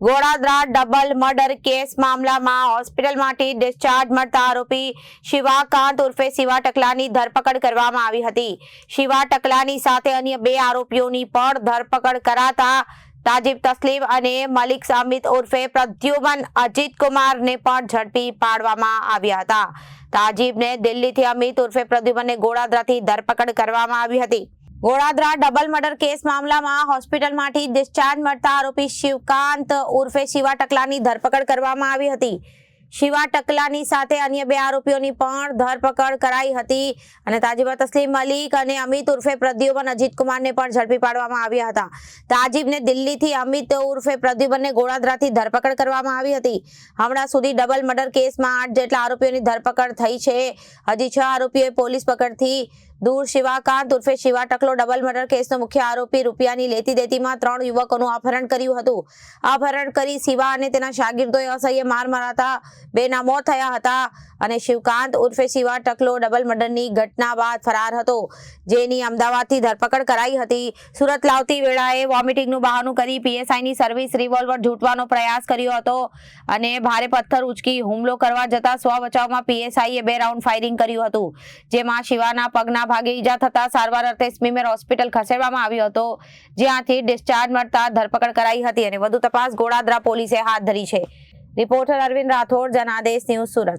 Goladara double murder case મામલામાં હોસ્પિટલમાંથી discharge મળતા આરોપી શિવાકાંત ઉર્ફે શિવા ટકલાની ધરપકડ કરવામાં આવી હતી। શિવા ટકલાની સાથે અન્ય 2 આરોપીઓની પણ ધરપકડ કરાતા તાજીબ તસ્લીમ અને મલિક અમિત ઉર્ફે પ્રદ્યુમન અજીત કુમારને પણ ઝડપી પાડવામાં આવ્યા હતા। તાજીબને દિલ્હીથી, અમિત ઉર્ફે પ્રદ્યુમનને ગોળાદરાથી ધરપકડ કરવામાં આવી હતી। ગોળાદરા ડબલ મર્ડર કેસ મામલામાં હોસ્પિટલમાંથી ડિસ્ચાર્જ મળતા આરોપી શિવકાંત ઉર્ફે શિવા ટકલાની ધરપકડ કરવામાં આવી હતી। શિવા ટકલાની સાથે અન્ય 2 આરોપીઓની પણ ધરપકડ કરાઈ હતી અને તાજીબા તસ્લીમ મલિક અને અમિત ઉર્ફે પ્રદ્યુમન અજીત કુમારને પણ ઝડપી પાડવામાં આવ્યા હતા। તાજીબને દિલ્હીથી, અમિત ઉર્ફે પ્રદ્યુમનને ગોળાદરાથી ધરપકડ કરવામાં આવી હતી। હમણાં સુધી ડબલ મર્ડર કેસમાં 8 જેટલા આરોપીઓની ધરપકડ થઈ છે। હજી 6 આરોપીઓએ પોલીસ પકડથી દૂર। શિવાકાંત ઉર્ફે શિવા ટકલો ડબલ મર્ડર કેસનો મુખ્ય આરોપી રૂપિયાની લેતી દેતીમાં 3 યુવકોનું અપહરણ કર્યું હતું। અપહરણ કરી શિવા અને તેના શાગીર્દોએ અસહ્ય માર મરાતા 2ના મોત થયા હતા અને શિવકાંત ઉર્ફે શિવા ટકલો ડબલ મર્ડરની ઘટના બાદ ફરાર હતો, જેની અમદાવાદથી ધરપકડ કરાઈ હતી। સુરત લાવતી વેળાએ વોમિટિંગનું બહાનું કરી પીએસઆઈની સર્વિસ રિવોલ્વર ઝૂંટવાનો પ્રયાસ કર્યો હતો અને ભારે પથ્થર ઉચકી હુમલો કરવા જતા સ્વ બચાવમાં પીએસઆઈએ 2 રાઉન્ડ ફાયરિંગ કર્યું હતું, જેમાં શિવાના પગના ભાગે ઈજા થતા સારવાર અર્થે સ્મીમેર હોસ્પિટલ ખસેડવામાં આવ્યો હતો, જ્યાંથી ડિસ્ચાર્જ મળતા ધરપકડ કરાઈ હતી અને વધુ તપાસ ગોળાદરા પોલીસે હાથ ધરી છે। Reporter Arvind Rathod, Janadesh news, Surat.